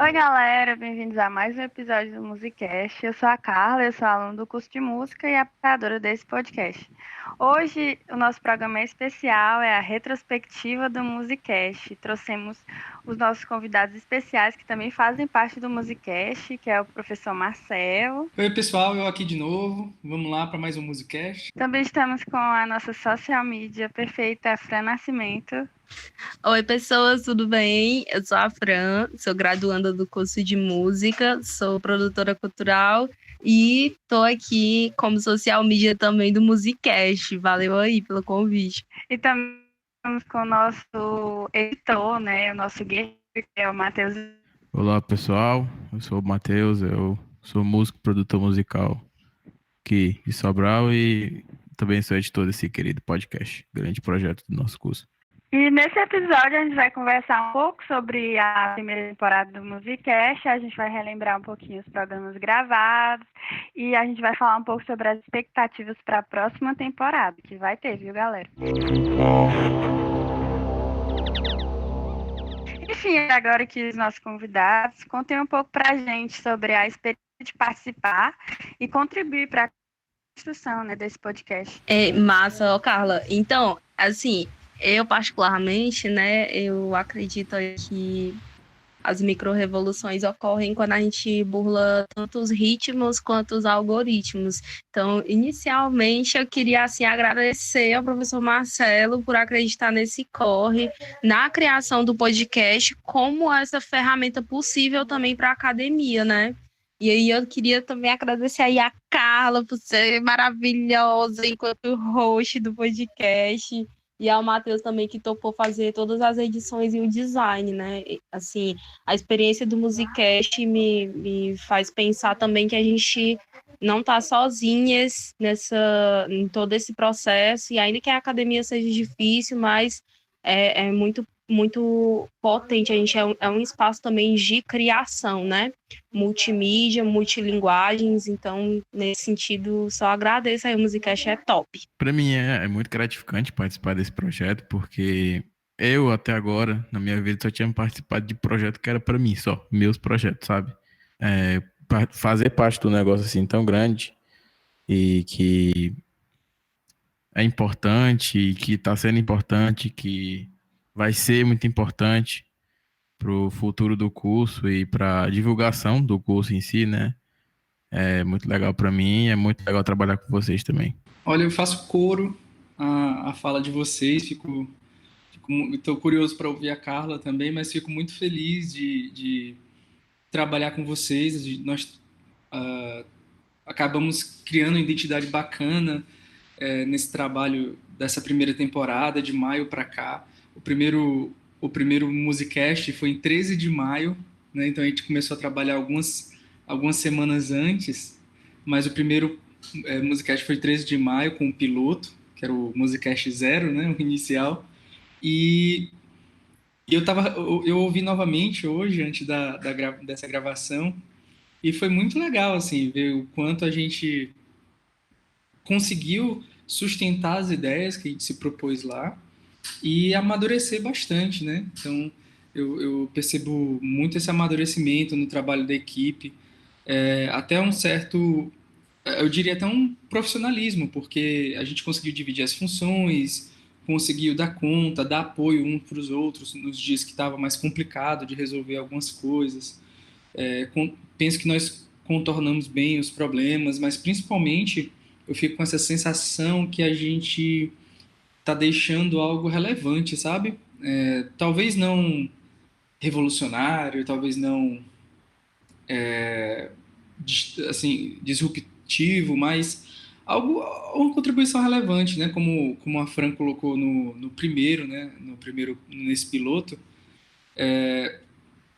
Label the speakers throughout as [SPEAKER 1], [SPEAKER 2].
[SPEAKER 1] Oi, galera, bem-vindos a mais um episódio do Musicast. Eu sou a Carla, eu sou aluna do curso de música e apresentadora desse podcast. Hoje, o nosso programa é especial, é a retrospectiva do Musicast. Trouxemos os nossos convidados especiais que também fazem parte do Musicast, que é o professor Marcelo.
[SPEAKER 2] Oi, pessoal, eu aqui de novo. Vamos lá para mais um Musicast.
[SPEAKER 1] Também estamos com a nossa social media perfeita, Fran Nascimento.
[SPEAKER 3] Oi, pessoas, tudo bem? Eu sou a Fran, sou graduanda do curso de música, sou produtora cultural e tô aqui como social media também do Musicast. Valeu aí pelo convite.
[SPEAKER 1] E também estamos com o nosso editor, né, o nosso guerreiro, que é o Matheus.
[SPEAKER 4] Olá, pessoal, eu sou o Matheus, eu sou músico, produtor musical aqui de Sobral e também sou editor desse querido podcast, grande projeto do nosso curso.
[SPEAKER 1] E nesse episódio a gente vai conversar um pouco sobre a primeira temporada do Musicast, a gente vai relembrar um pouquinho os programas gravados e a gente vai falar um pouco sobre as expectativas para a próxima temporada, que vai ter, viu, galera? Enfim, agora que os nossos convidados contem um pouco para a gente sobre a experiência de participar e contribuir para a construção, né, desse podcast.
[SPEAKER 3] Massa, ó, Carla. Então, assim, eu particularmente, né, eu acredito que as micro-revoluções ocorrem quando a gente burla tanto os ritmos quanto os algoritmos. Então, inicialmente, eu queria assim, agradecer ao professor Marcelo por acreditar nesse corre, na criação do podcast, como essa ferramenta possível também para a academia, né? E aí eu queria também agradecer aí a Carla por ser maravilhosa enquanto host do podcast. E ao Matheus também, que topou fazer todas as edições e o design, né? Assim, a experiência do Musicast me faz pensar também que a gente não está sozinhas em todo esse processo, e ainda que a academia seja difícil, mas é muito, muito potente. A gente é um espaço também de criação, né? Multimídia, multilinguagens, então, nesse sentido, só agradeço aí, o Musicast é top.
[SPEAKER 4] Para mim é muito gratificante participar desse projeto, porque eu até agora, na minha vida, só tinha participado de projeto que era para mim só, meus projetos, sabe? Fazer parte do negócio assim tão grande e que é importante, que está sendo importante, que vai ser muito importante para o futuro do curso e para a divulgação do curso em si, né? É muito legal para mim e é muito legal trabalhar com vocês também.
[SPEAKER 2] Olha, eu faço coro à fala de vocês, estou curioso para ouvir a Carla também, mas fico muito feliz de trabalhar com vocês. Nós acabamos criando uma identidade bacana nesse trabalho dessa primeira temporada, de maio para cá. O primeiro Musicast foi em 13 de maio, né? Então a gente começou a trabalhar algumas semanas antes, mas o primeiro Musicast foi 13 de maio com o piloto, que era o Musicast 0, né? O inicial. E eu ouvi novamente hoje, antes dessa gravação, e foi muito legal, assim, ver o quanto a gente conseguiu sustentar as ideias que a gente se propôs lá e amadurecer bastante, né? Então, eu percebo muito esse amadurecimento no trabalho da equipe, até um certo, eu diria até um profissionalismo, porque a gente conseguiu dividir as funções, conseguiu dar conta, dar apoio uns para os outros nos dias que estava mais complicado de resolver algumas coisas. Penso que nós contornamos bem os problemas, mas principalmente eu fico com essa sensação que a gente está deixando algo relevante, sabe? Talvez não revolucionário, talvez não assim disruptivo, mas uma contribuição relevante, né? Como a Fran colocou no primeiro, né? Nesse piloto,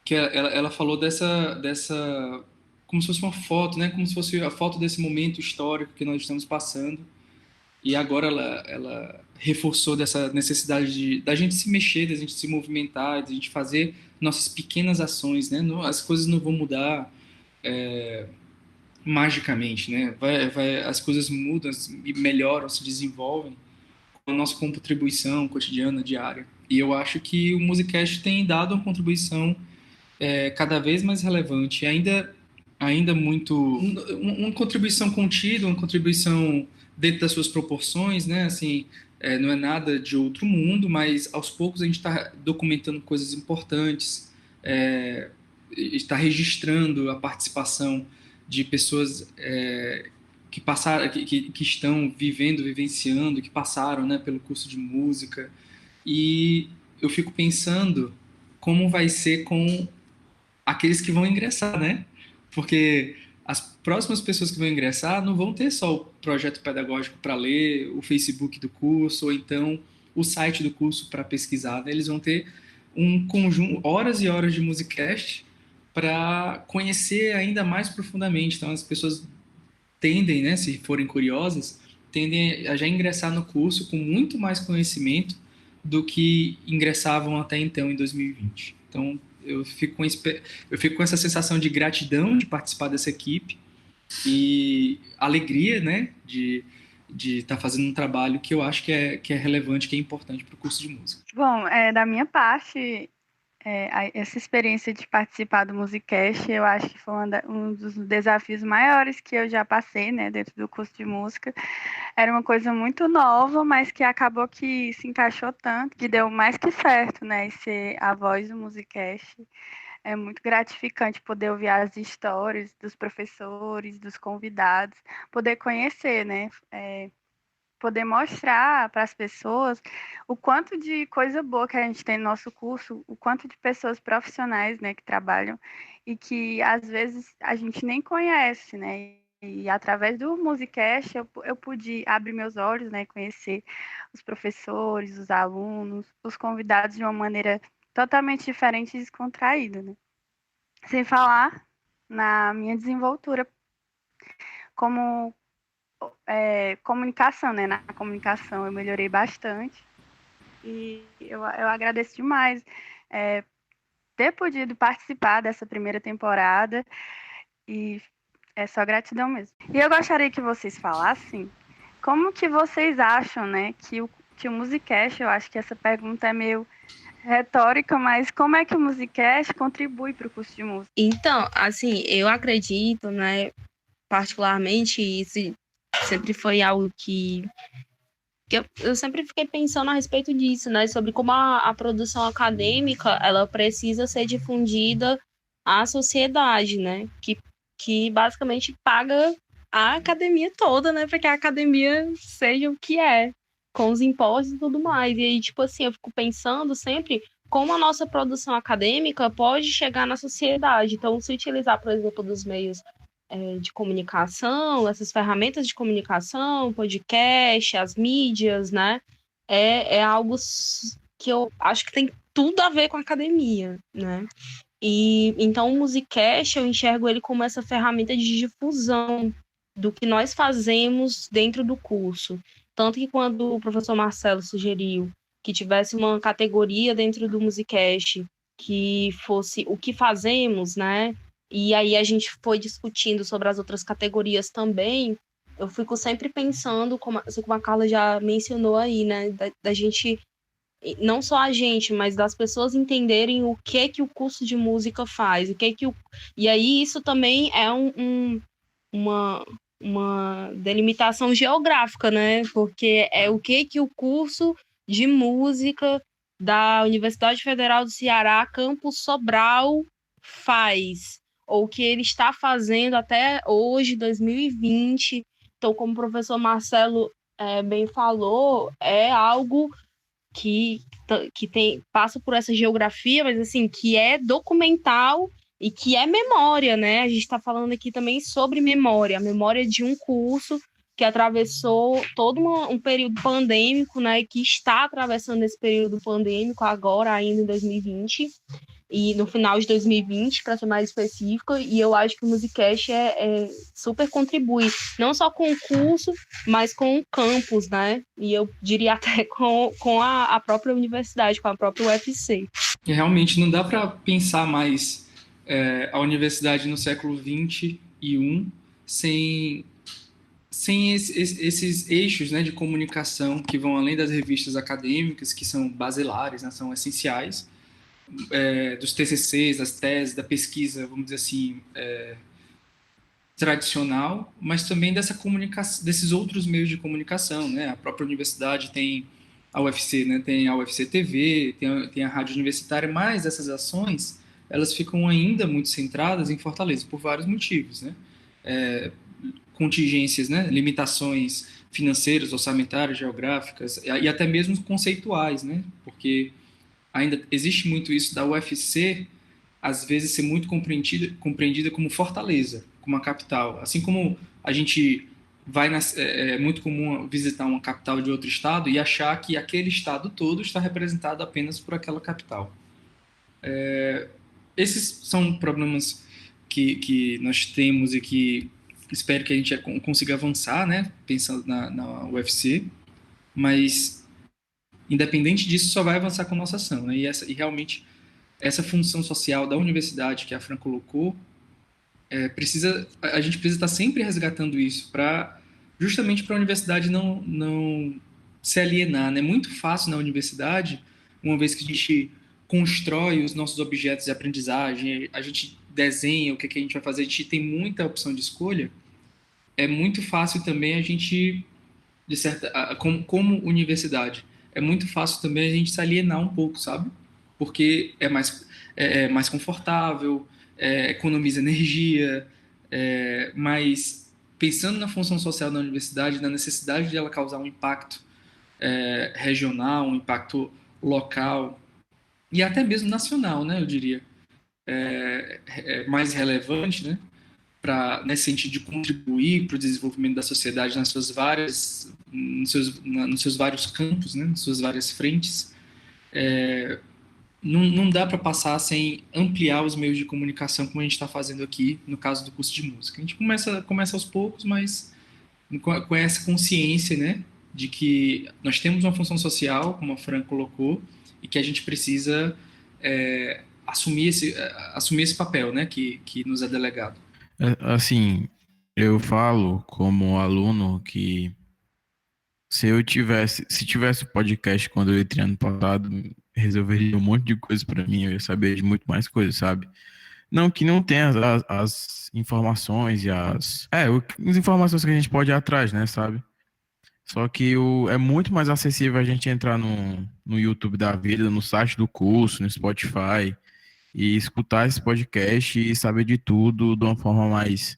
[SPEAKER 2] que ela falou dessa como se fosse uma foto, né? Como se fosse a foto desse momento histórico que nós estamos passando. E agora ela reforçou dessa necessidade da gente se mexer, da gente se movimentar, da gente fazer nossas pequenas ações, né? As coisas não vão mudar magicamente, né? As coisas mudam e melhoram, se desenvolvem com a nossa contribuição cotidiana, diária. E eu acho que o Musicast tem dado uma contribuição cada vez mais relevante, ainda muito uma contribuição contida, uma contribuição dentro das suas proporções, né? Assim, não é nada de outro mundo, mas aos poucos a gente está documentando coisas importantes, está registrando a participação de pessoas que passaram, que estão vivenciando, que passaram, né, pelo curso de música. E eu fico pensando como vai ser com aqueles que vão ingressar, né? Porque as próximas pessoas que vão ingressar não vão ter só o projeto pedagógico para ler, o Facebook do curso, ou então o site do curso para pesquisar, né? Eles vão ter um conjunto, horas e horas de musicast para conhecer ainda mais profundamente. Então, as pessoas tendem, né, se forem curiosas, tendem a já ingressar no curso com muito mais conhecimento do que ingressavam até então, em 2020. Então, eu fico com essa sensação de gratidão de participar dessa equipe e alegria, né, de estar fazendo um trabalho que eu acho que é relevante, que é importante para o curso de música.
[SPEAKER 1] Bom, da minha parte, essa experiência de participar do Musicast, eu acho que foi um dos desafios maiores que eu já passei, né, dentro do curso de música. Era uma coisa muito nova, mas que acabou que se encaixou tanto, que deu mais que certo, né, e ser a voz do Musicast. É muito gratificante poder ouvir as histórias dos professores, dos convidados, poder conhecer, né, poder mostrar para as pessoas o quanto de coisa boa que a gente tem no nosso curso, o quanto de pessoas profissionais, né, que trabalham e que às vezes a gente nem conhece, né? E através do Musicast eu pude abrir meus olhos, né, conhecer os professores, os alunos, os convidados de uma maneira totalmente diferente e descontraída, né? Sem falar na minha desenvoltura como comunicação, né? Na comunicação eu melhorei bastante e eu agradeço demais ter podido participar dessa primeira temporada e é só gratidão mesmo. E eu gostaria que vocês falassem como que vocês acham, né, que o Musicast, eu acho que essa pergunta é meio retórica, mas como é que o Musicast contribui para o curso de música?
[SPEAKER 3] Então, assim, eu acredito, né, particularmente, isso sempre foi algo que eu sempre fiquei pensando a respeito disso, né, sobre como a produção acadêmica, ela precisa ser difundida à sociedade, né, que basicamente paga a academia toda, né, para que a academia seja o que é, com os impostos e tudo mais. E aí, tipo assim, eu fico pensando sempre como a nossa produção acadêmica pode chegar na sociedade. Então, se utilizar, por exemplo, dos meios de comunicação, essas ferramentas de comunicação, podcast, as mídias, né? É algo que eu acho que tem tudo a ver com a academia, né? E então o Musicast eu enxergo ele como essa ferramenta de difusão do que nós fazemos dentro do curso. Tanto que quando o professor Marcelo sugeriu que tivesse uma categoria dentro do Musicast que fosse o que fazemos, né? E aí a gente foi discutindo sobre as outras categorias também. Eu fico sempre pensando, assim como a Carla já mencionou aí, né? Da gente, não só a gente, mas das pessoas entenderem o que o curso de música faz, e aí isso também é uma delimitação geográfica, né? Porque é o que o curso de música da Universidade Federal do Ceará, campus Sobral, faz, ou o que ele está fazendo até hoje, 2020. Então, como o professor Marcelo bem falou, é algo que passa por essa geografia, mas assim, que é documental e que é memória, né? A gente está falando aqui também sobre memória, a memória de um curso que atravessou todo um período pandêmico, né? Que está atravessando esse período pandêmico agora, ainda em 2020, e no final de 2020, para ser mais específico, e eu acho que o Musicast super contribui, não só com o curso, mas com o campus, né? E eu diria até com a própria universidade, com a própria UFC.
[SPEAKER 2] E realmente não dá para pensar mais a universidade no século XXI sem esses eixos, né, de comunicação que vão além das revistas acadêmicas, que são basilares, né, são essenciais, dos TCCs, das teses, da pesquisa, vamos dizer assim, tradicional, mas também dessa comunicação, desses outros meios de comunicação, né? A própria universidade tem a UFC, né? Tem a UFC TV, tem a rádio universitária, mas essas ações, elas ficam ainda muito centradas em Fortaleza, por vários motivos, né? Contingências, né? Limitações financeiras, orçamentárias, geográficas e até mesmo conceituais, né? Porque ainda existe muito isso da UFC, às vezes ser muito compreendida como Fortaleza, como a capital. Assim como a gente é muito comum visitar uma capital de outro estado e achar que aquele estado todo está representado apenas por aquela capital. Esses são problemas que nós temos e que espero que a gente consiga avançar, né, pensando na UFC, mas independente disso, só vai avançar com a nossa ação, né, e realmente essa função social da universidade que a Fran colocou, a gente precisa estar sempre resgatando isso justamente para a universidade não se alienar, né? É muito fácil na universidade, uma vez que a gente constrói os nossos objetos de aprendizagem, a gente desenha o que a gente vai fazer, a gente tem muita opção de escolha, é muito fácil também a gente, como universidade, é muito fácil também a gente se alienar um pouco, sabe? Porque é mais confortável, economiza energia, mas pensando na função social da universidade, na necessidade de ela causar um impacto regional, um impacto local e até mesmo nacional, né, eu diria, mais relevante, né, nesse sentido de contribuir para o desenvolvimento da sociedade nos seus vários campos, né, nas suas várias frentes, não dá para passar sem ampliar os meios de comunicação como a gente está fazendo aqui no caso do curso de música. A gente começa aos poucos, mas com essa consciência, né, de que nós temos uma função social, como a Fran colocou, e que a gente precisa assumir esse papel, né, que nos é delegado.
[SPEAKER 4] Assim, eu falo como aluno que se tivesse podcast quando eu entrei ano passado, resolveria um monte de coisa para mim, eu ia saber de muito mais coisas, sabe? Não que não tenha as informações e as informações que a gente pode ir atrás, né, sabe? Só que é muito mais acessível a gente entrar no YouTube da vida, no site do curso, no Spotify, e escutar esse podcast e saber de tudo de uma forma mais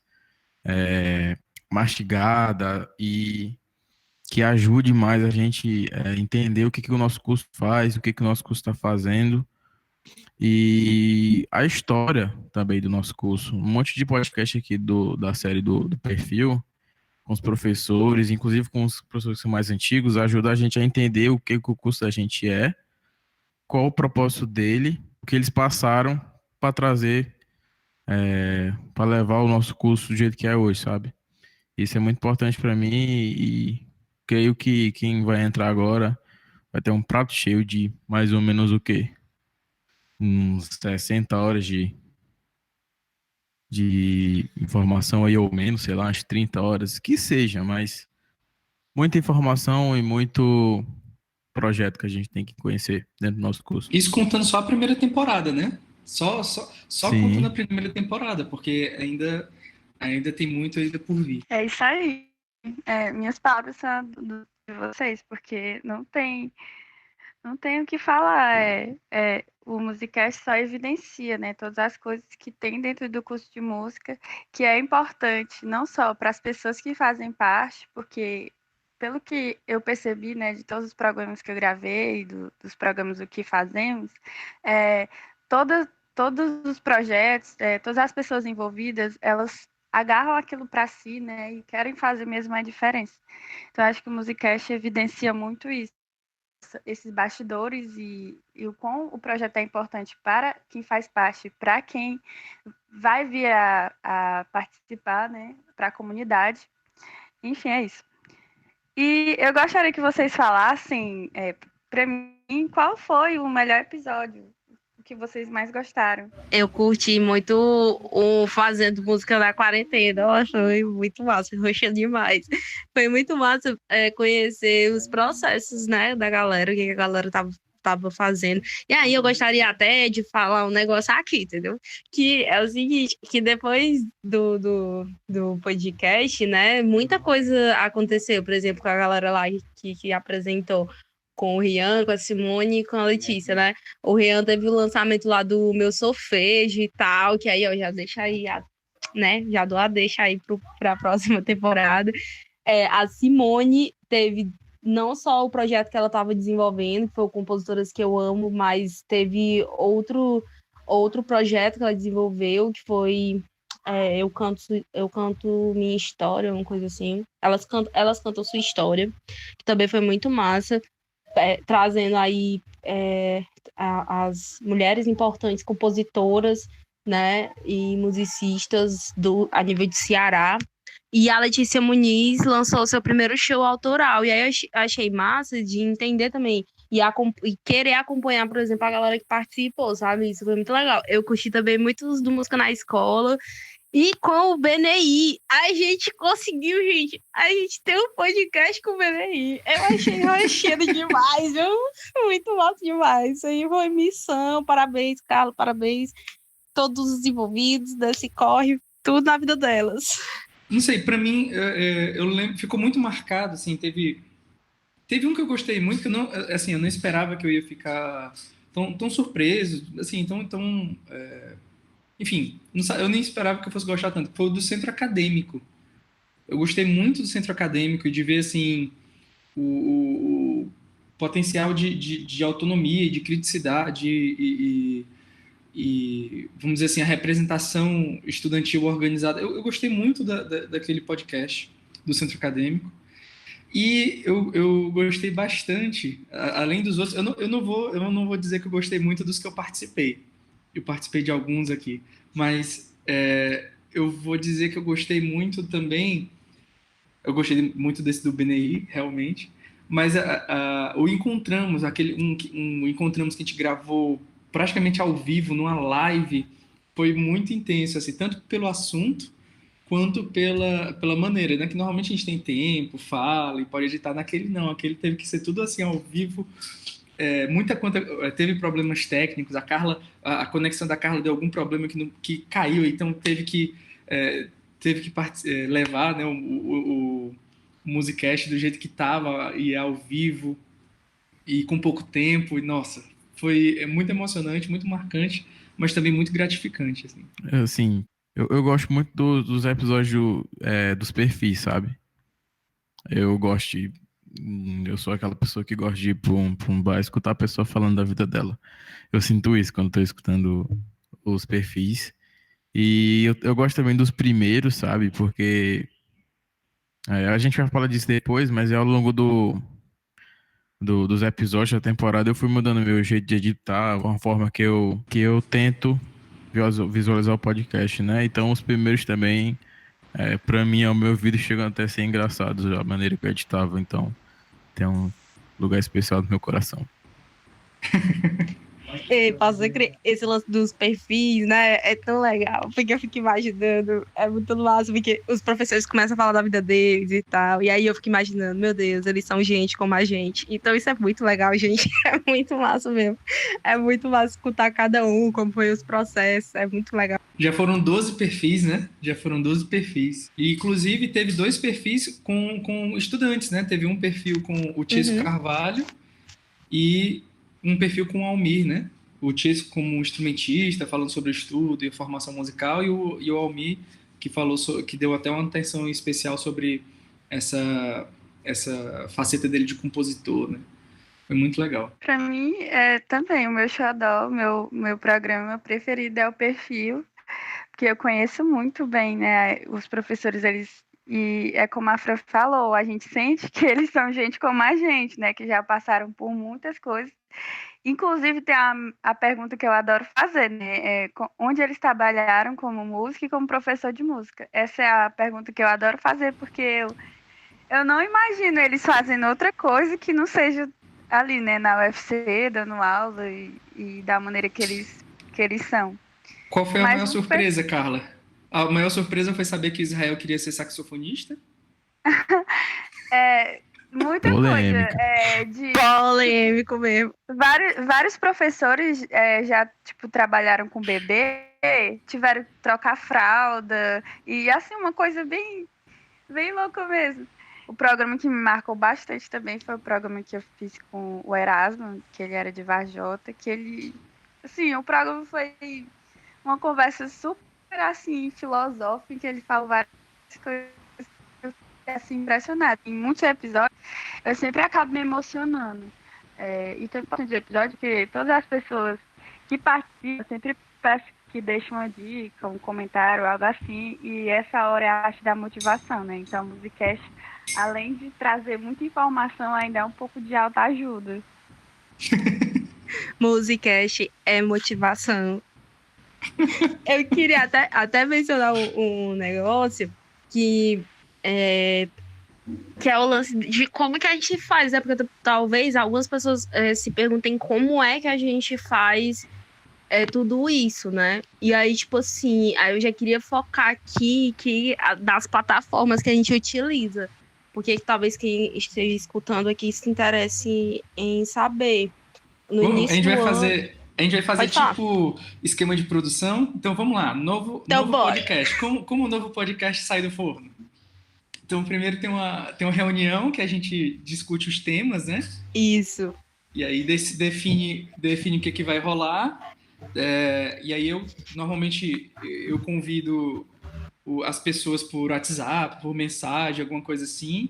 [SPEAKER 4] mastigada e que ajude mais a gente entender o que o nosso curso faz, o que o nosso curso está fazendo e a história também do nosso curso. Um monte de podcast aqui da série do Perfil, com os professores, inclusive com os professores que são mais antigos, ajuda a gente a entender o que o curso da gente qual o propósito dele, o que eles passaram para trazer, para levar o nosso curso do jeito que é hoje, sabe? Isso é muito importante para mim e creio que quem vai entrar agora vai ter um prato cheio de mais ou menos o quê? Uns 60 horas de informação aí ou menos, sei lá, umas 30 horas, que seja, mas muita informação e muito projeto que a gente tem que conhecer dentro do nosso curso.
[SPEAKER 2] Isso contando só a primeira temporada, né? Só contando a
[SPEAKER 4] Sim.
[SPEAKER 2] primeira temporada, porque ainda tem muito ainda por vir.
[SPEAKER 1] É isso aí. Minhas palavras são de vocês, porque não tem o que falar. O Musicast só evidencia, né, todas as coisas que tem dentro do curso de música, que é importante não só para as pessoas que fazem parte, porque pelo que eu percebi, né, de todos os programas que eu gravei, dos programas do que fazemos, todos os projetos, todas as pessoas envolvidas, elas agarram aquilo para si, né, e querem fazer mesmo a diferença. Então, acho que o Musicast evidencia muito isso, esses bastidores e o quão o projeto é importante para quem faz parte, para quem vai vir a participar, né, para a comunidade. Enfim, é isso. E eu gostaria que vocês falassem, para mim, qual foi o melhor episódio, o que vocês mais gostaram.
[SPEAKER 3] Eu curti muito o Fazendo Música na Quarentena. Nossa, foi muito massa, roxou demais. Foi muito massa conhecer os processos, né, da galera, o que a galera tava estava fazendo. E aí eu gostaria até de falar um negócio aqui, entendeu? Que é o seguinte, que depois do podcast, né, muita coisa aconteceu, por exemplo, com a galera lá que apresentou com o Rian, com a Simone e com a Letícia, né? O Rian teve o lançamento lá do Meu Solfejo e tal, que aí eu já deixo aí, né? Já dou a deixa aí para a próxima temporada. A Simone teve não só o projeto que ela estava desenvolvendo, que foi o Compositoras que eu amo, mas teve outro projeto que ela desenvolveu, que foi eu canto minha história, uma coisa assim. Elas cantam sua história, que também foi muito massa, trazendo aí as mulheres importantes compositoras, né, e musicistas a nível de Ceará. E a Letícia Muniz lançou seu primeiro show autoral. E aí eu achei massa de entender também e querer acompanhar, por exemplo, a galera que participou, sabe? Isso foi muito legal. Eu curti também muito do Música na Escola. E com o BNI, a gente conseguiu, gente. A gente tem um podcast com o BNI. Eu achei rochedo demais, viu? Muito massa demais. Isso aí foi missão. Parabéns, Carla. Parabéns todos os envolvidos desse corre. Tudo na vida delas.
[SPEAKER 2] Não sei, para mim, eu lembro, ficou muito marcado, assim, teve um que eu gostei muito, que eu não esperava que eu ia ficar tão surpreso, assim, enfim, eu nem esperava que eu fosse gostar tanto, foi o do Centro Acadêmico. Eu gostei muito do Centro Acadêmico e de ver, assim, o potencial de autonomia, de criticidade e, vamos dizer assim, a representação estudantil organizada. Eu gostei muito daquele podcast do Centro Acadêmico e eu gostei bastante, além dos outros, eu não vou dizer que eu gostei muito dos que eu participei. Eu participei de alguns aqui, mas eu vou dizer que eu gostei muito também, eu gostei muito desse do BNI, realmente, mas o Encontramos, um Encontramos que a gente gravou praticamente ao vivo, numa live, foi muito intenso, assim, tanto pelo assunto quanto pela maneira, né? Que normalmente a gente tem tempo, fala e pode editar, naquele não, aquele teve que ser tudo assim ao vivo. Teve problemas técnicos, a conexão da Carla deu algum problema que caiu, então teve que levar, né, o Musicast do jeito que estava e ao vivo e com pouco tempo, e nossa, foi muito emocionante, muito marcante, mas também muito gratificante, assim.
[SPEAKER 4] Assim, eu gosto muito dos episódios dos perfis, sabe? Eu gosto de. Eu sou aquela pessoa que gosta de ir pra um bar e escutar a pessoa falando da vida dela. Eu sinto isso quando tô escutando os perfis. E eu gosto também dos primeiros, sabe? Porque a gente vai falar disso depois, mas ao longo dos episódios da temporada eu fui mudando meu jeito de editar, uma forma que eu tento visualizar o podcast, né? Então os primeiros também, pra mim, ao meu ouvido, chegam até a ser engraçados a maneira que eu editava, então tem um lugar especial no meu coração.
[SPEAKER 3] Esse lance dos perfis, né? É tão legal, porque eu fico imaginando, é muito massa, porque os professores começam a falar da vida deles e tal, e aí eu fico imaginando, meu Deus, eles são gente como a gente. Então isso é muito legal, gente. É muito massa mesmo. É muito massa escutar cada um, como foi os processos, é muito legal.
[SPEAKER 2] Já foram 12 perfis, né? Já foram 12 perfis. E, inclusive, teve 2 perfis com estudantes, né? Teve um perfil com o Tício Carvalho e um perfil com o Almir, né? O Tício como instrumentista, falando sobre o estudo e formação musical, e o Almir, que deu até uma atenção especial sobre essa faceta dele de compositor, né? Foi muito legal.
[SPEAKER 1] Para mim, também o meu xodó, meu programa preferido é o Perfil, porque eu conheço muito bem, né, os professores, e é como a Fran falou, a gente sente que eles são gente como a gente, né, que já passaram por muitas coisas. Inclusive, tem a pergunta que eu adoro fazer, né, onde eles trabalharam como músico e como professor de música. Essa é a pergunta que eu adoro fazer, porque eu não imagino eles fazendo outra coisa que não seja ali, né, na UFC, dando aula e da maneira que eles são.
[SPEAKER 2] Qual foi a maior surpresa, Carla? A maior surpresa foi saber que Israel queria ser saxofonista?
[SPEAKER 1] Muita
[SPEAKER 4] Polêmica.
[SPEAKER 1] coisa. De
[SPEAKER 3] Polêmico mesmo.
[SPEAKER 1] vários professores já tipo trabalharam com bebê, tiveram que trocar fralda e assim uma coisa bem louca mesmo. O programa que me marcou bastante também foi o programa que eu fiz com o Erasmo, que ele era de Varjota, que ele assim, o programa foi uma conversa super assim filosófica, que ele falou várias coisas que eu fiquei assim impressionada. Em muitos episódios eu sempre acabo me emocionando. E tem bastante de episódio que todas as pessoas que participam, eu sempre peço que deixem uma dica, um comentário, algo assim, e essa hora é a parte da motivação, né? Então, o Musicast, além de trazer muita informação, ainda é um pouco de autoajuda.
[SPEAKER 3] Musicast é motivação. Eu queria até mencionar um negócio que que é o lance de como que a gente faz, né? Porque talvez algumas pessoas se perguntem como é que a gente faz tudo isso, né? E aí, tipo assim, aí eu já queria focar aqui das plataformas que a gente utiliza. Porque talvez quem esteja escutando aqui se interesse em saber. No
[SPEAKER 2] Bom,
[SPEAKER 3] início do ano.
[SPEAKER 2] a gente vai fazer
[SPEAKER 3] Pode falar.
[SPEAKER 2] tipo esquema de produção. Então vamos lá,
[SPEAKER 3] Então,
[SPEAKER 2] novo
[SPEAKER 3] bora.
[SPEAKER 2] podcast. Como o novo podcast sai do forno? Então, primeiro tem uma reunião que a gente discute os temas, né?
[SPEAKER 3] Isso.
[SPEAKER 2] E aí define o que vai rolar. E aí normalmente eu convido as pessoas por WhatsApp, por mensagem, alguma coisa assim.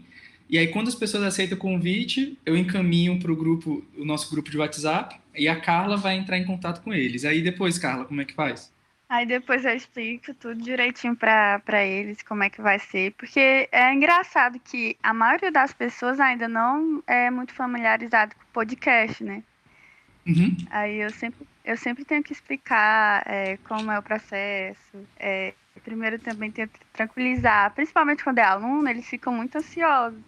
[SPEAKER 2] E aí quando as pessoas aceitam o convite, eu encaminho para o nosso grupo de WhatsApp, e a Carla vai entrar em contato com eles. Aí depois, Carla, como é que faz?
[SPEAKER 1] Aí depois eu explico tudo direitinho para eles como é que vai ser, porque é engraçado que a maioria das pessoas ainda não é muito familiarizado com podcast, né?
[SPEAKER 2] Uhum.
[SPEAKER 1] Aí eu sempre tenho que explicar como é o processo. Primeiro também tento tranquilizar, principalmente quando é aluno, eles ficam muito ansiosos.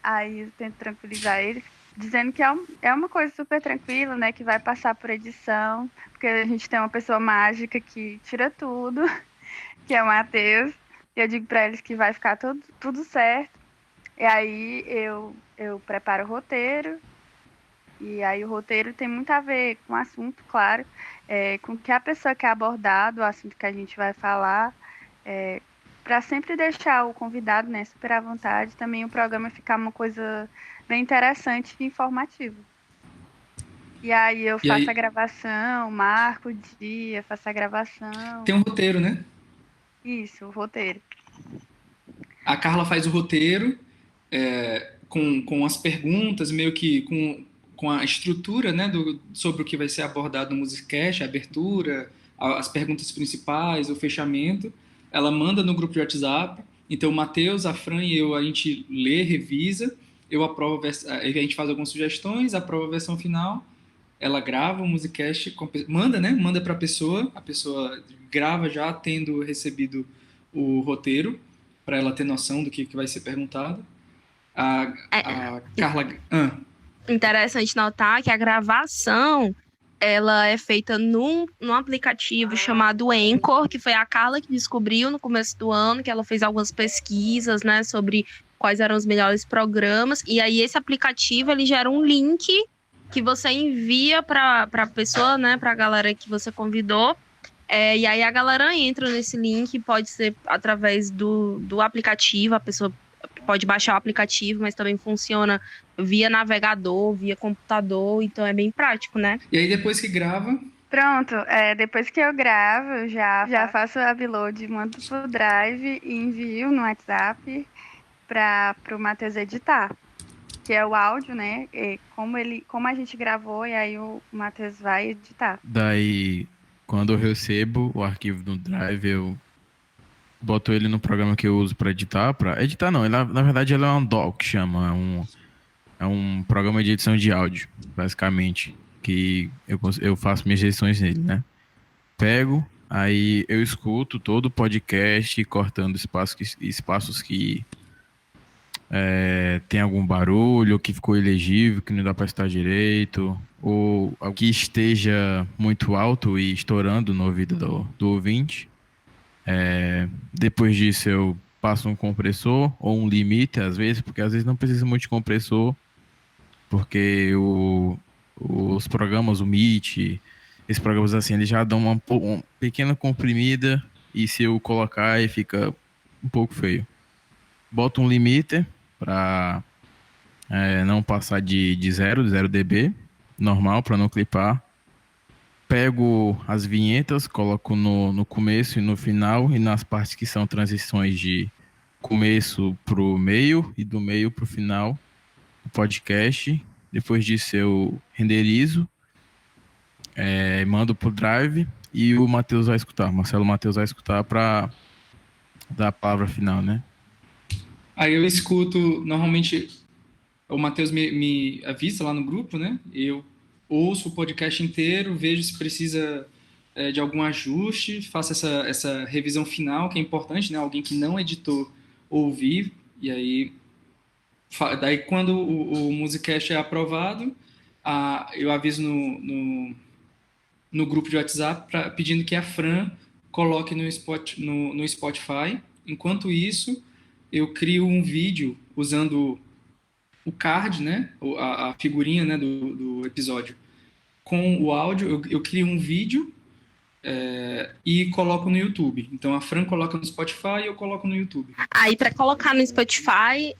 [SPEAKER 1] Aí eu tento tranquilizar eles, dizendo que é uma coisa super tranquila, né? Que vai passar por edição, porque a gente tem uma pessoa mágica que tira tudo, que é o Matheus. E eu digo para eles que vai ficar tudo certo. E aí eu preparo o roteiro. E aí o roteiro tem muito a ver com o assunto, claro, com o que a pessoa quer abordar, do assunto que a gente vai falar, para sempre deixar o convidado, né, super à vontade, também o programa ficar uma coisa bem interessante e informativa. E aí eu faço a gravação, marco o dia, faço a gravação.
[SPEAKER 2] Tem um roteiro, né?
[SPEAKER 1] Isso, o roteiro.
[SPEAKER 2] A Carla faz o roteiro com as perguntas, meio que com a estrutura, né, sobre o que vai ser abordado no Musicast, a abertura, as perguntas principais, o fechamento. Ela manda no grupo de WhatsApp. Então, o Matheus, a Fran e eu, a gente lê, revisa, eu aprovo, a gente faz algumas sugestões, aprova a versão final, ela grava o Musicast, manda, né? Manda para a pessoa grava já tendo recebido o roteiro, para ela ter noção do que vai ser perguntado. A Carla...
[SPEAKER 3] Interessante notar que a gravação ela é feita num aplicativo chamado Anchor, que foi a Carla que descobriu no começo do ano, que ela fez algumas pesquisas, né, sobre quais eram os melhores programas. E aí esse aplicativo ele gera um link que você envia para a pessoa, né, para a galera que você convidou. E aí a galera entra nesse link, pode ser através do aplicativo, a pessoa pode baixar o aplicativo, mas também funciona via navegador, via computador, então é bem prático, né?
[SPEAKER 2] E aí depois que grava...
[SPEAKER 1] Pronto, depois que eu gravo, eu já faço o upload, mando pro Drive e envio no WhatsApp para o Matheus editar, que é o áudio, né? Como a gente gravou, e aí o Matheus vai editar.
[SPEAKER 4] Daí, quando eu recebo o arquivo no Drive, eu boto ele no programa que eu uso para editar. Editar não, na verdade ele é um DAW que chama. É um programa de edição de áudio, basicamente. Que eu faço minhas edições nele, né? Pego, aí eu escuto todo o podcast, cortando espaços que tem algum barulho, que ficou ilegível, que não dá para estar direito, ou que esteja muito alto e estourando no ouvido do ouvinte. Depois disso eu passo um compressor ou um limite, às vezes, porque às vezes não precisa muito de compressor, porque os programas, o Meet, esses programas assim, eles já dão uma pequena comprimida, e se eu colocar, aí fica um pouco feio. Boto um limiter para não passar de 0 dB, normal, para não clipar. Pego as vinhetas, coloco no começo e no final, e nas partes que são transições de começo pro meio e do meio pro final do podcast. Depois disso eu renderizo, mando pro Drive, e o Matheus vai escutar, Marcelo Matheus vai escutar para dar a palavra final, né?
[SPEAKER 2] Aí eu escuto, normalmente o Matheus me avisa lá no grupo, né? Eu ouço o podcast inteiro, vejo se precisa de algum ajuste, faço essa revisão final, que é importante, né? Alguém que não editou ouvir, e aí daí quando o Musicast é aprovado, eu aviso no grupo de WhatsApp pedindo que a Fran coloque no Spotify. Enquanto isso, eu crio um vídeo usando o card, né, a figurinha, né, do episódio com o áudio. Eu crio um vídeo e coloco no YouTube. Então a Fran coloca no Spotify e eu coloco no YouTube.
[SPEAKER 3] Aí, para colocar no Spotify,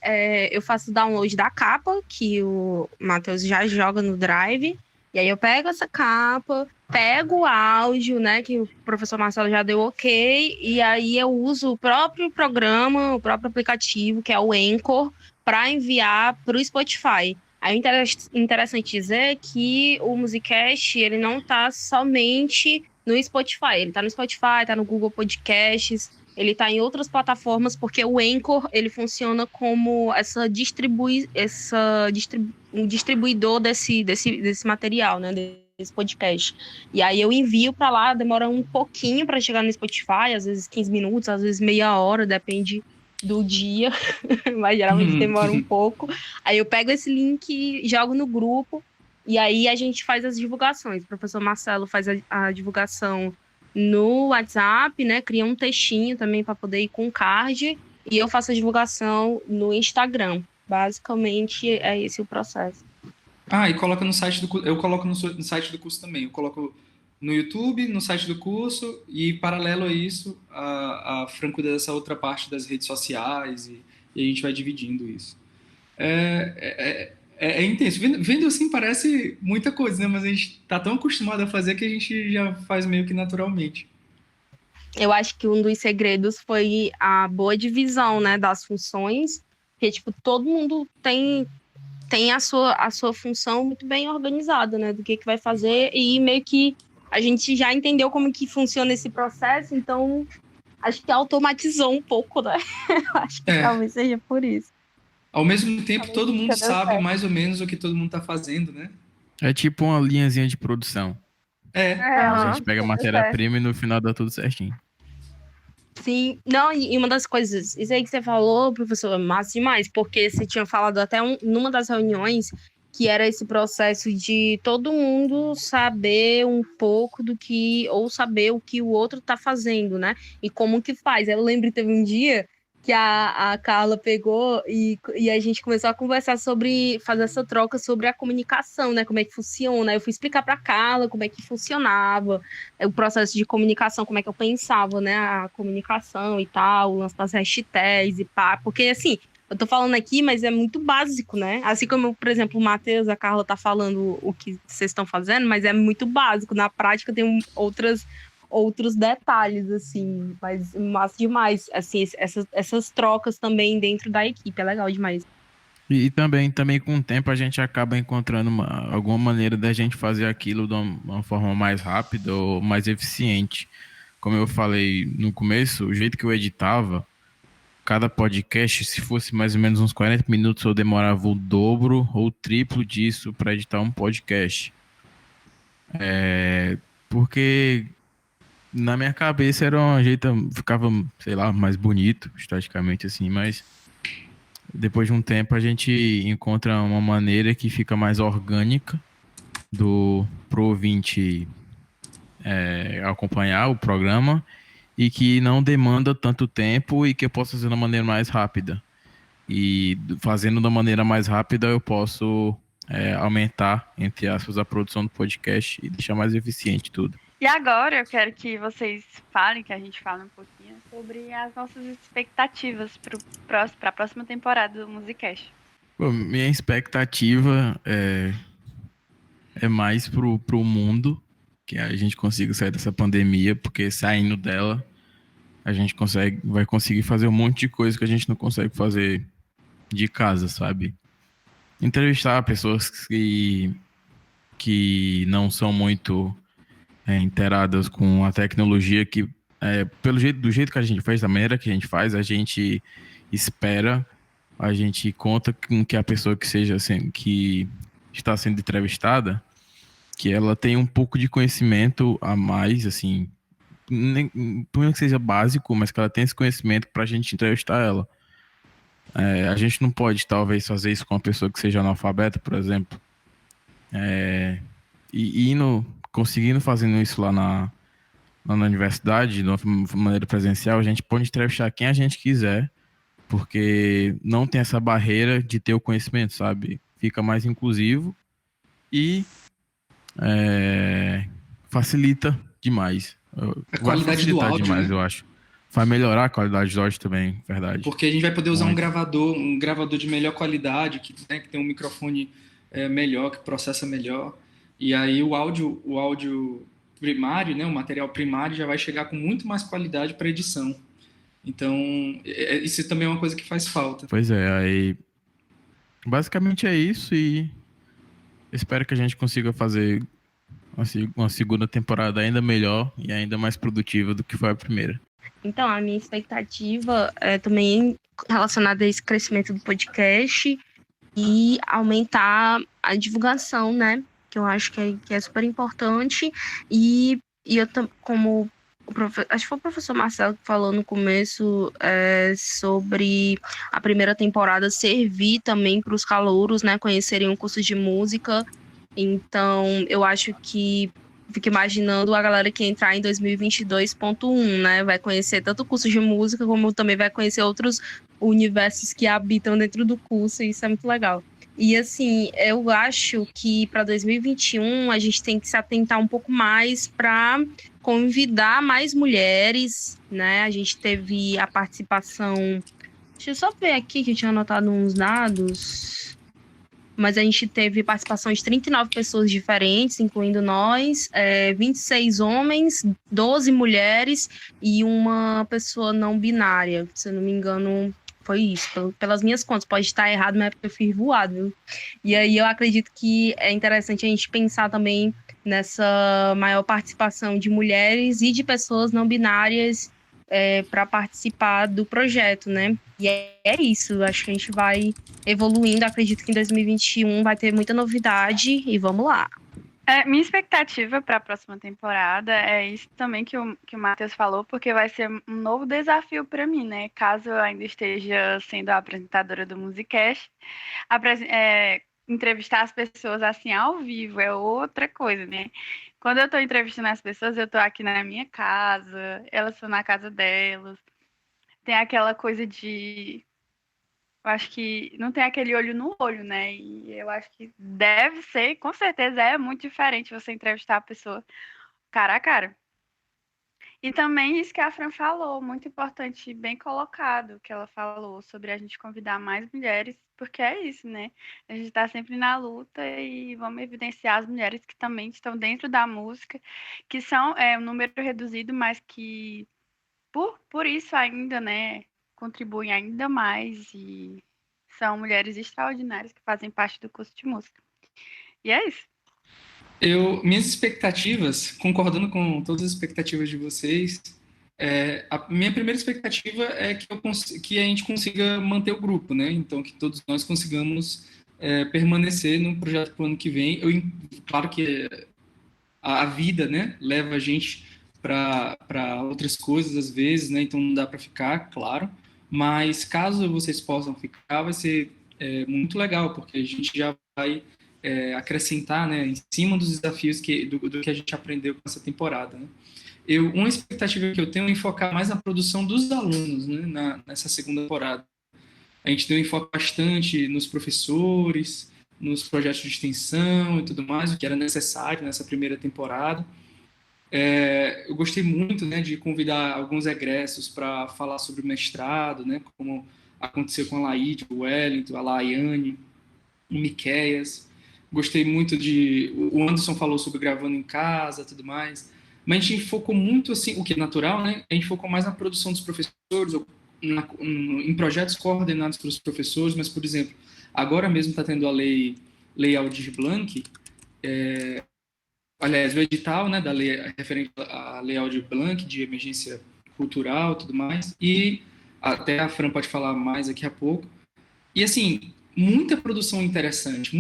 [SPEAKER 3] eu faço o download da capa, que o Matheus já joga no Drive. E aí eu pego essa capa, pego o áudio, né, que o professor Marcelo já deu ok, e aí eu uso o próprio programa, o próprio aplicativo, que é o Anchor, para enviar para o Spotify. Aí é interessante dizer que o Musicast, ele não está somente no Spotify. Ele está no Spotify, está no Google Podcasts, ele está em outras plataformas, porque o Anchor, ele funciona como um distribuidor desse material, né, desse podcast. E aí eu envio para lá, demora um pouquinho para chegar no Spotify, às vezes 15 minutos, às vezes meia hora, depende do dia, mas geralmente demora um pouco. Aí eu pego esse link, jogo no grupo, e aí a gente faz as divulgações. O professor Marcelo faz a divulgação no WhatsApp, né? Cria um textinho também para poder ir com card, e eu faço a divulgação no Instagram. Basicamente é esse o processo.
[SPEAKER 2] E coloca no site do curso. Eu coloco no site do curso também. Eu coloco no YouTube, no site do curso, e paralelo a isso, a Fran cuida dessa outra parte das redes sociais, e a gente vai dividindo isso. É intenso. Vendo assim parece muita coisa, né? Mas a gente tá tão acostumado a fazer que a gente já faz meio que naturalmente.
[SPEAKER 3] Eu acho que um dos segredos foi a boa divisão, né, das funções, porque, tipo, todo mundo tem a sua função muito bem organizada, né, do que vai fazer, e meio que a gente já entendeu como que funciona esse processo, então acho que automatizou um pouco, né? Acho que talvez seja por isso.
[SPEAKER 2] Ao mesmo tempo, todo mundo sabe mais ou menos o que todo mundo está fazendo, né?
[SPEAKER 4] É tipo uma linhazinha de produção. A gente pega a matéria-prima e no final dá tudo certinho.
[SPEAKER 3] Sim, não, e uma das coisas, isso aí que você falou, professor, é massa demais, porque você tinha falado até numa das reuniões que era esse processo de todo mundo saber um pouco do que, ou saber o que o outro tá fazendo, né? E como que faz. Eu lembro que teve um dia que a Carla pegou e a gente começou a conversar sobre, fazer essa troca sobre a comunicação, né? Como é que funciona. Eu fui explicar pra Carla como é que funcionava o processo de comunicação, como é que eu pensava, né? A comunicação e tal, o lance das hashtags e pá. Porque, assim, eu tô falando aqui, mas é muito básico, né? Assim como, por exemplo, o Matheus, a Carla tá falando o que vocês estão fazendo, mas é muito básico. Na prática tem outros detalhes, assim, mas massa demais, assim, essas trocas também dentro da equipe, é legal demais.
[SPEAKER 4] E também com o tempo a gente acaba encontrando alguma maneira da gente fazer aquilo de uma forma mais rápida ou mais eficiente. Como eu falei no começo, o jeito que eu editava, cada podcast, se fosse mais ou menos uns 40 minutos, eu demorava o dobro ou o triplo disso para editar um podcast. Porque na minha cabeça era um jeito, ficava, sei lá, mais bonito, esteticamente assim, mas depois de um tempo a gente encontra uma maneira que fica mais orgânica pro ouvinte acompanhar o programa, e que não demanda tanto tempo e que eu posso fazer de uma maneira mais rápida. E fazendo da maneira mais rápida eu posso aumentar, entre aspas, a produção do podcast e deixar mais eficiente tudo.
[SPEAKER 1] E agora eu quero que vocês falem, que a gente fale um pouquinho sobre as nossas expectativas para a próxima temporada do Musicast.
[SPEAKER 4] Bom, minha expectativa é mais pro mundo, que a gente consiga sair dessa pandemia, porque saindo dela a gente vai conseguir fazer um monte de coisa que a gente não consegue fazer de casa, sabe? Entrevistar pessoas que não são muito inteiradas com a tecnologia, que do jeito que a gente faz, da maneira que a gente faz, a gente espera, a gente conta com que a pessoa que seja assim, que está sendo entrevistada, que ela tenha um pouco de conhecimento a mais, assim, por menos que seja básico, mas que ela tenha esse conhecimento para a gente entrevistar ela. A gente não pode, talvez, fazer isso com uma pessoa que seja analfabeta, por exemplo. E conseguindo fazendo isso lá na universidade, de uma maneira presencial, a gente pode entrevistar quem a gente quiser, porque não tem essa barreira de ter o conhecimento, sabe? Fica mais inclusivo e facilita demais.
[SPEAKER 2] A qualidade do áudio,
[SPEAKER 4] demais,
[SPEAKER 2] né?
[SPEAKER 4] eu acho. Vai melhorar a qualidade do áudio também, verdade.
[SPEAKER 2] Porque a gente vai poder usar
[SPEAKER 4] Muito.
[SPEAKER 2] um gravador de melhor qualidade, que tem um microfone melhor, que processa melhor. E aí o áudio primário, né, o material primário já vai chegar com muito mais qualidade para edição. Então, isso também é uma coisa que faz falta.
[SPEAKER 4] Pois é, aí basicamente é isso e espero que a gente consiga fazer uma segunda temporada ainda melhor e ainda mais produtiva do que foi a primeira.
[SPEAKER 3] Então, a minha expectativa é também relacionada a esse crescimento do podcast e aumentar a divulgação, né? Que eu acho que é super importante. E eu, como acho que foi o professor Marcelo que falou no começo sobre a primeira temporada servir também para os calouros, né? Conhecerem um curso de música. Então, eu acho que fico imaginando a galera que entrar em 2022.1, né? Vai conhecer tanto o curso de música, como também vai conhecer outros universos que habitam dentro do curso, e isso é muito legal. E, assim, eu acho que para 2021 a gente tem que se atentar um pouco mais para convidar mais mulheres, né? A gente teve a participação... Deixa eu só ver aqui que eu tinha anotado uns dados... Mas a gente teve participação de 39 pessoas diferentes, incluindo nós, 26 homens, 12 mulheres e uma pessoa não binária. Se eu não me engano, foi isso. Pelas minhas contas, pode estar errado, mas é porque eu fiz voado, viu? E aí eu acredito que é interessante a gente pensar também nessa maior participação de mulheres e de pessoas não binárias para participar do projeto, né? E é isso, acho que a gente vai evoluindo, acredito que em 2021 vai ter muita novidade e vamos lá.
[SPEAKER 1] Minha expectativa para a próxima temporada é isso também que o Matheus falou, porque vai ser um novo desafio para mim, né? Caso eu ainda esteja sendo a apresentadora do Musicast, entrevistar as pessoas assim ao vivo é outra coisa, né? Quando eu estou entrevistando as pessoas, eu estou aqui na minha casa, elas estão na casa delas. Tem aquela coisa de... Eu acho que não tem aquele olho no olho, né? E eu acho que deve ser, com certeza é muito diferente você entrevistar a pessoa cara a cara. E também isso que a Fran falou, muito importante, bem colocado, que ela falou sobre a gente convidar mais mulheres, porque é isso, né? A gente está sempre na luta e vamos evidenciar as mulheres que também estão dentro da música, que são um número reduzido, mas que por isso ainda, né, contribuem ainda mais e são mulheres extraordinárias que fazem parte do curso de música. E é isso.
[SPEAKER 2] Minhas expectativas, concordando com todas as expectativas de vocês, a minha primeira expectativa é que a gente consiga manter o grupo, né? Então, que todos nós consigamos permanecer no projeto para o ano que vem. Claro que a vida, né, leva a gente para outras coisas às vezes, né? Então não dá para ficar, claro. Mas caso vocês possam ficar, vai ser muito legal, porque a gente já vai acrescentar, né, em cima dos desafios do que a gente aprendeu com essa temporada, né? uma expectativa que eu tenho é enfocar mais na produção dos alunos, né, nessa segunda temporada. A gente deu enfoque bastante nos professores, nos projetos de extensão e tudo mais, o que era necessário nessa primeira temporada. Eu gostei muito, né, de convidar alguns egressos para falar sobre mestrado, né, como aconteceu com a Laíde, o Wellington, a Laiane, o Miqueias. Gostei muito o Anderson falou sobre gravando em casa, tudo mais. Mas a gente focou muito, assim, o que é natural, né? A gente focou mais na produção dos professores, em projetos coordenados pelos professores, mas, por exemplo, agora mesmo está tendo a lei Aldir Blanc, aliás, o edital, né, da lei referente à Lei Aldir Blanc, de emergência cultural e tudo mais, e até a Fran pode falar mais daqui a pouco. E, assim, muita produção interessante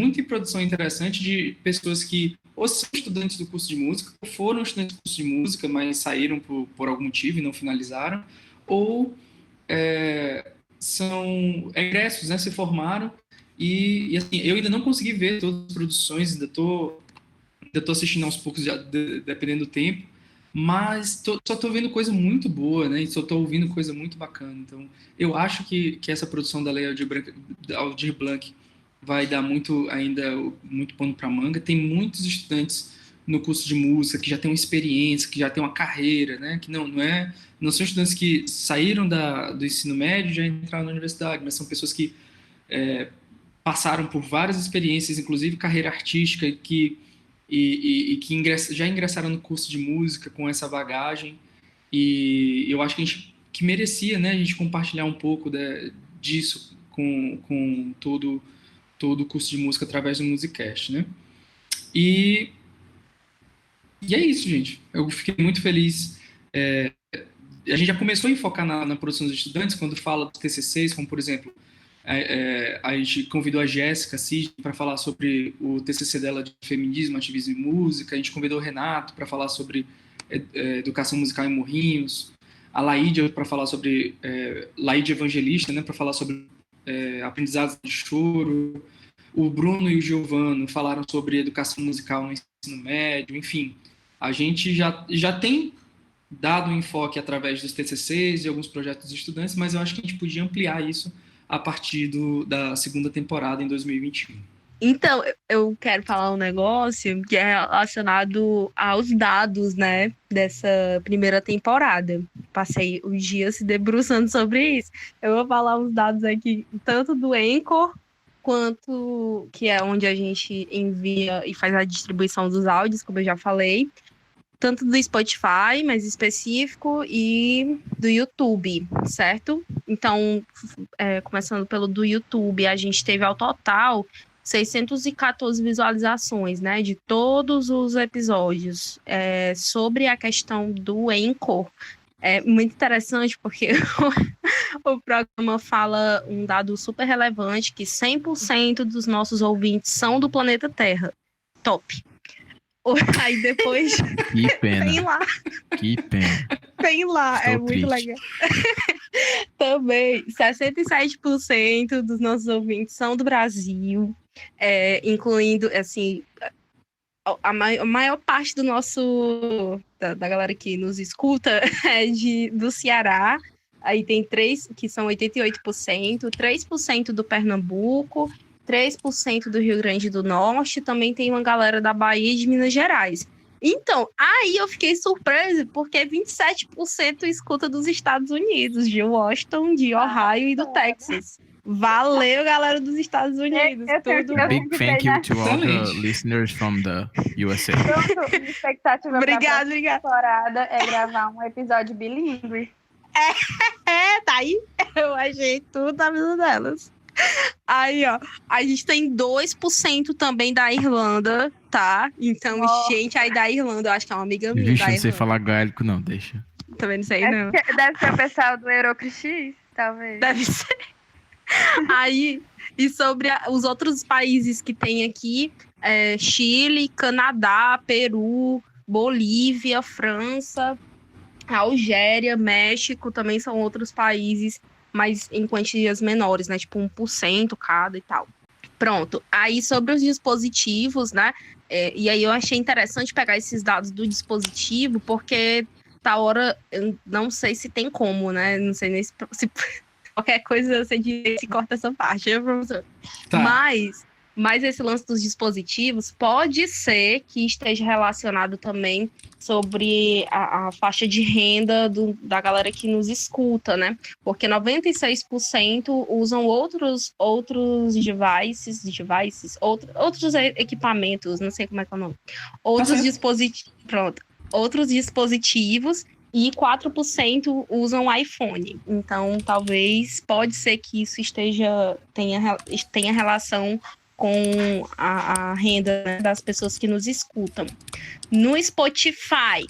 [SPEAKER 2] de pessoas que ou são estudantes do curso de música, ou foram estudantes do curso de música, mas saíram por algum motivo e não finalizaram, ou são egressos, né, se formaram, e assim, eu ainda não consegui ver todas as produções, ainda estou assistindo aos poucos, dependendo do tempo, mas só estou vendo coisa muito boa, né? E só estou ouvindo coisa muito bacana. Então, eu acho que essa produção da Lei Aldir Blanc vai dar muito pano para manga. Tem muitos estudantes no curso de música que já têm uma experiência, que já têm uma carreira, né? Que não são estudantes que saíram do ensino médio e já entraram na universidade, mas são pessoas que passaram por várias experiências, inclusive carreira artística, que já ingressaram no curso de música com essa bagagem, e eu acho que merecia, né, a gente compartilhar um pouco disso com todo o curso de música através do Musicast, né? E é isso, gente. Eu fiquei muito feliz. A gente já começou a enfocar na produção dos estudantes quando fala dos TCCs, como, por exemplo, a gente convidou a Jéssica Cid para falar sobre o TCC dela de feminismo, ativismo e música. A gente convidou o Renato para falar sobre educação musical em Morrinhos, a Laíde para falar sobre Laíde Evangelista, né, para falar sobre aprendizados de choro. O Bruno e o Giovano falaram sobre educação musical no ensino médio. Enfim, a gente já tem dado um enfoque através dos TCCs e alguns projetos de estudantes, mas eu acho que a gente podia ampliar isso a partir da segunda temporada em 2021.
[SPEAKER 3] Então, eu quero falar um negócio que é relacionado aos dados, né, dessa primeira temporada. Passei os dias se debruçando sobre isso. Eu vou falar uns dados aqui, tanto do Anchor, quanto que é onde a gente envia e faz a distribuição dos áudios, como eu já falei, tanto do Spotify, mais específico, e do YouTube, certo? Então, começando pelo do YouTube, a gente teve ao total 614 visualizações, né, de todos os episódios. Sobre a questão do Anchor, é muito interessante porque o programa fala um dado super relevante, que 100% dos nossos ouvintes são do planeta Terra. Top! Aí depois
[SPEAKER 4] Que pena.
[SPEAKER 3] Tem lá.
[SPEAKER 4] Que pena.
[SPEAKER 3] Tem lá,
[SPEAKER 4] Estou
[SPEAKER 3] muito
[SPEAKER 4] triste.
[SPEAKER 3] legal. Também, 67% dos nossos ouvintes são do Brasil, incluindo, assim, a maior parte da galera que nos escuta é do Ceará. Aí tem 3, que são 88%, 3% do Pernambuco, 3% do Rio Grande do Norte, também tem uma galera da Bahia e de Minas Gerais. Então, aí eu fiquei surpresa, porque 27% escuta dos Estados Unidos, de Washington, de Ohio e do Texas. Valeu, galera dos Estados Unidos.
[SPEAKER 4] Big thank you to all the listeners from the USA.
[SPEAKER 1] Minha expectativa
[SPEAKER 3] Obrigada.
[SPEAKER 1] temporada é gravar um episódio bilíngue.
[SPEAKER 3] Tá aí. Eu achei tudo na vida delas. Aí, ó, a gente tem 2% também da Irlanda, tá? Então, gente aí da Irlanda, eu acho que é uma amiga minha.
[SPEAKER 4] Vixe,
[SPEAKER 3] da
[SPEAKER 4] não sei
[SPEAKER 3] Irlanda.
[SPEAKER 4] falar gaélico, não, deixa.
[SPEAKER 3] Também não sei, não.
[SPEAKER 1] Deve ser o pessoal do Eurocrix, talvez.
[SPEAKER 3] Deve ser. Aí, e sobre os outros países que tem aqui, Chile, Canadá, Peru, Bolívia, França, Algéria, México, também são outros países, mas em quantias menores, né? Tipo 1% cada e tal. Pronto. Aí sobre os dispositivos, né? E aí eu achei interessante pegar esses dados do dispositivo, porque tal hora, eu não sei se tem como, né? Não sei nem se qualquer coisa você diz se corta essa parte, né, professor?
[SPEAKER 2] Tá.
[SPEAKER 3] Mas esse lance dos dispositivos pode ser que esteja relacionado também sobre a faixa de renda da galera que nos escuta, né? Porque 96% usam outros devices, outros equipamentos, não sei como é que é o nome. Outros dispositivos e 4% usam iPhone. Então, pode ser que isso tenha relação com a renda, né, das pessoas que nos escutam. No Spotify,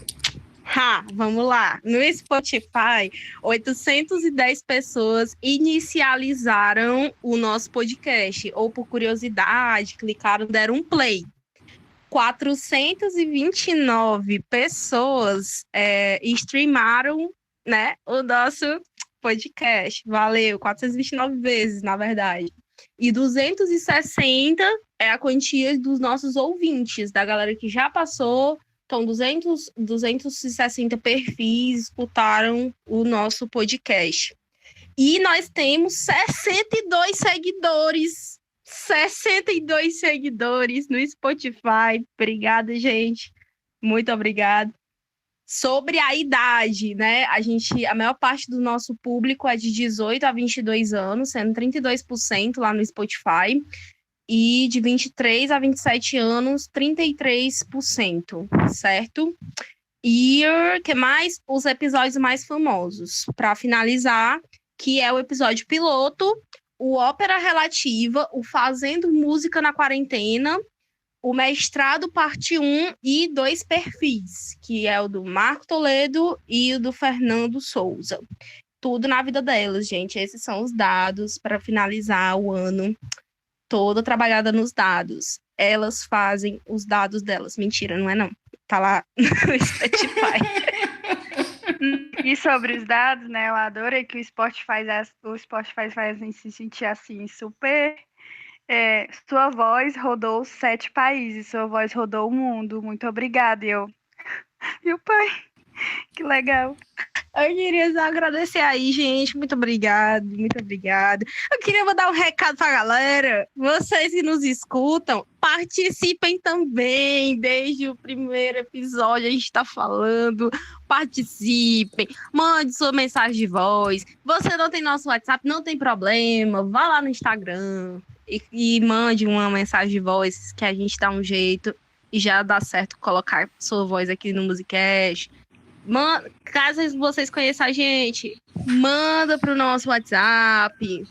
[SPEAKER 3] vamos lá. No Spotify, 810 pessoas inicializaram o nosso podcast, ou por curiosidade, clicaram, deram um play. 429 pessoas streamaram, né, o nosso podcast. Valeu, 429 vezes, na verdade. E 260 é a quantia dos nossos ouvintes, da galera que já passou. Então, 260 perfis escutaram o nosso podcast. E nós temos 62 seguidores. 62 seguidores no Spotify. Obrigada, gente. Muito obrigada. Sobre a idade, né? A maior parte do nosso público é de 18 a 22 anos, sendo 32% lá no Spotify. E de 23 a 27 anos, 33%, certo? E o que mais? Os episódios mais famosos. Para finalizar, que é o episódio piloto, o Ópera Relativa, o Fazendo Música na Quarentena, o Mestrado Parte 1 e 2 perfis, que é o do Marco Toledo e o do Fernando Souza. Tudo na vida delas, gente. Esses são os dados para finalizar o ano. Toda trabalhada nos dados. Elas fazem os dados delas. Mentira, não é não. Tá lá no Spotify.
[SPEAKER 1] E sobre os dados, né? Eu adorei que o Spotify faz a gente se sentir assim, super... sua voz rodou 7 países, sua voz rodou o mundo. Muito obrigada. E o pai? Que legal.
[SPEAKER 3] Eu queria só agradecer aí, gente. Muito obrigado, muito obrigada. Eu queria mandar um recado pra galera. Vocês que nos escutam, participem também. Desde o primeiro episódio a gente tá falando. Participem, mande sua mensagem de voz. Você não tem nosso WhatsApp, não tem problema. Vá lá no Instagram e mande uma mensagem de voz que a gente dá um jeito e já dá certo colocar sua voz aqui no Musicast. Caso vocês conheçam a gente, manda pro nosso WhatsApp.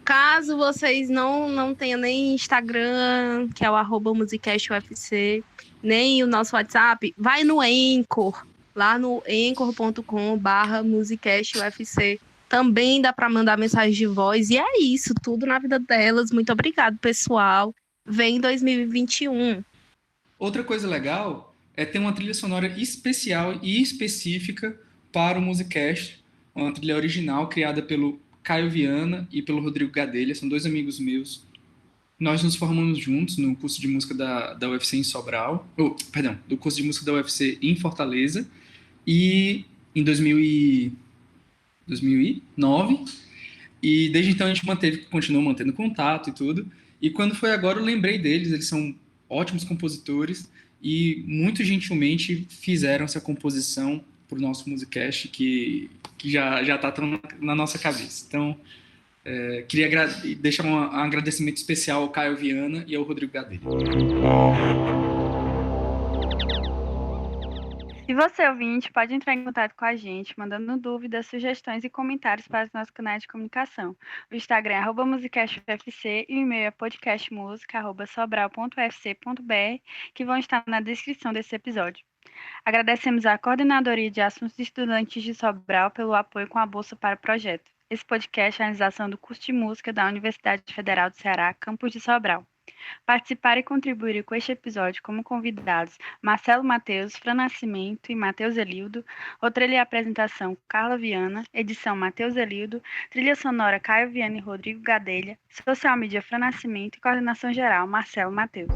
[SPEAKER 3] Caso vocês não tenham nem Instagram, que é o @musicastufc, nem o nosso WhatsApp, vai no Anchor, lá no anchor.com/musicastufc. Também dá para mandar mensagem de voz. E é isso, tudo na vida delas. Muito obrigado, pessoal. Vem 2021.
[SPEAKER 2] Outra coisa legal é ter uma trilha sonora especial e específica para o Musicast, uma trilha original criada pelo Caio Viana e pelo Rodrigo Gadelha, são 2 amigos meus. Nós nos formamos juntos no curso de música da UFC em Sobral, do curso de música da UFC em Fortaleza, e em 2009, e desde então a gente continuou mantendo contato e tudo, e quando foi agora eu lembrei deles, eles são ótimos compositores, e muito gentilmente fizeram essa composição para o nosso Musicast, que já está na nossa cabeça. Então, queria deixar um agradecimento especial ao Caio Viana e ao Rodrigo Gadelha.
[SPEAKER 1] E você, ouvinte, pode entrar em contato com a gente, mandando dúvidas, sugestões e comentários para os nossos canais de comunicação. O Instagram é @musicastufc e o e-mail é podcastmusica@sobral.ufc.br, que vão estar na descrição desse episódio. Agradecemos à Coordenadoria de Assuntos Estudantes de Sobral pelo apoio com a Bolsa para o projeto. Esse podcast é a realização do curso de música da Universidade Federal do Ceará, campus de Sobral. Participaram e contribuíram com este episódio como convidados Marcelo Mateus, Fran Nascimento e Matheus Elildo, roteiro e apresentação Carla Viana, edição Matheus Elildo, trilha sonora Caio Viana e Rodrigo Gadelha, social media Fran Nascimento e coordenação geral Marcelo Mateus.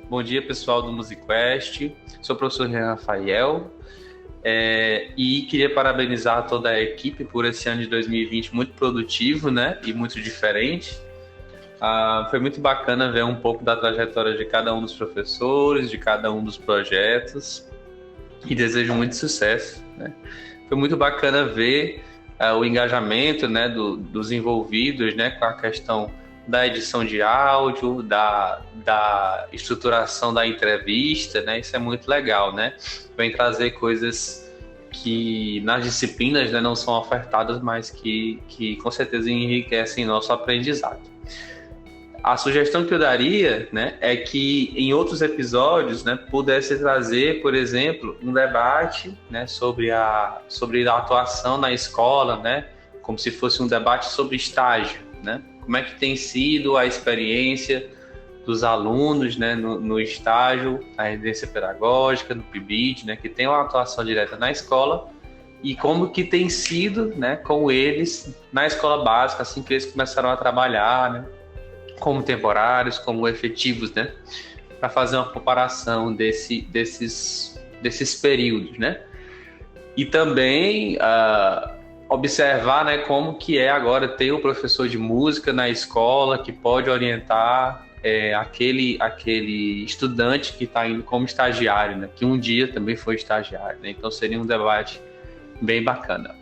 [SPEAKER 5] Bom dia, pessoal do MusiQuest. Sou o professor Renan Rafael e queria parabenizar toda a equipe por esse ano de 2020 muito produtivo, né, e muito diferente. Foi muito bacana ver um pouco da trajetória de cada um dos professores, de cada um dos projetos, e desejo muito sucesso, né? Foi muito bacana ver o engajamento, né, dos envolvidos, né, com a questão da edição de áudio, da estruturação da entrevista, né? Isso é muito legal, né? Vem trazer coisas que nas disciplinas, né, não são ofertadas, mas que com certeza enriquecem nosso aprendizado. A sugestão que eu daria, né, é que em outros episódios, né, pudesse trazer, por exemplo, um debate, né, sobre a atuação na escola, né, como se fosse um debate sobre estágio, né? Como é que tem sido a experiência dos alunos, né, no estágio, na residência pedagógica, no PIBID, né, que tem uma atuação direta na escola, e como que tem sido, né, com eles na escola básica, assim que eles começaram a trabalhar, né, como temporários, como efetivos, né, para fazer uma comparação desses períodos, né, e também observar, né, como que é agora ter o professor de música na escola que pode orientar aquele estudante que está indo como estagiário, né, que um dia também foi estagiário, né, então seria um debate bem bacana.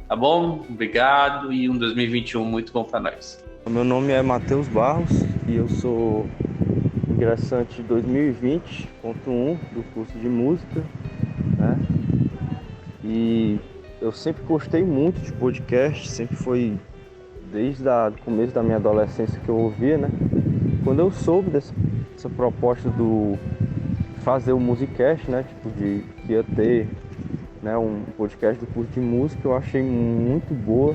[SPEAKER 5] Tá bom? Obrigado e um 2021 muito bom para nós.
[SPEAKER 6] Meu nome é Matheus Barros e eu sou ingressante 2020.1 do curso de música, né? E eu sempre gostei muito de podcast, sempre foi desde o começo da minha adolescência que eu ouvia, né? Quando eu soube dessa proposta do fazer o MusiCast, né? Tipo, que ia ter, né, um podcast do curso de música, eu achei muito boa.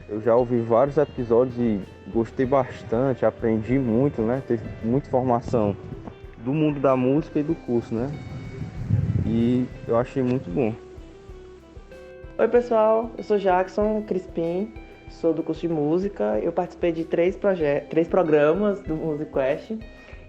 [SPEAKER 6] Eu já ouvi vários episódios e gostei bastante, aprendi muito, né? Teve muita informação do mundo da música e do curso, né? E eu achei muito bom.
[SPEAKER 7] Oi pessoal, eu sou Jackson Crispim, sou do curso de música. Eu participei de 3 programas do MusiQuest.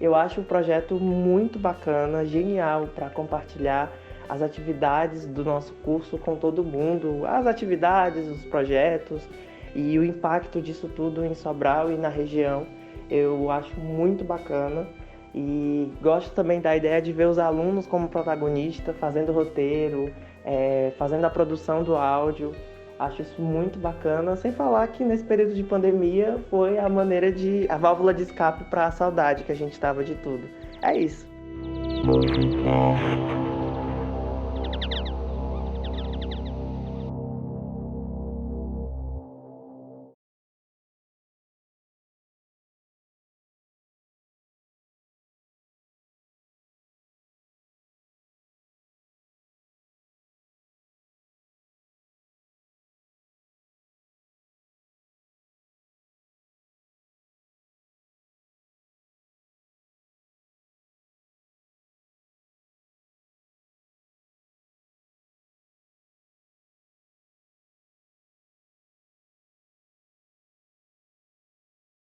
[SPEAKER 7] Eu acho o projeto muito bacana, genial para compartilhar as atividades do nosso curso com todo mundo, as atividades, os projetos e o impacto disso tudo em Sobral e na região. Eu acho muito bacana e gosto também da ideia de ver os alunos como protagonista, fazendo roteiro, fazendo a produção do áudio. Acho isso muito bacana, sem falar que nesse período de pandemia foi a válvula de escape para a saudade que a gente tava de tudo. É isso.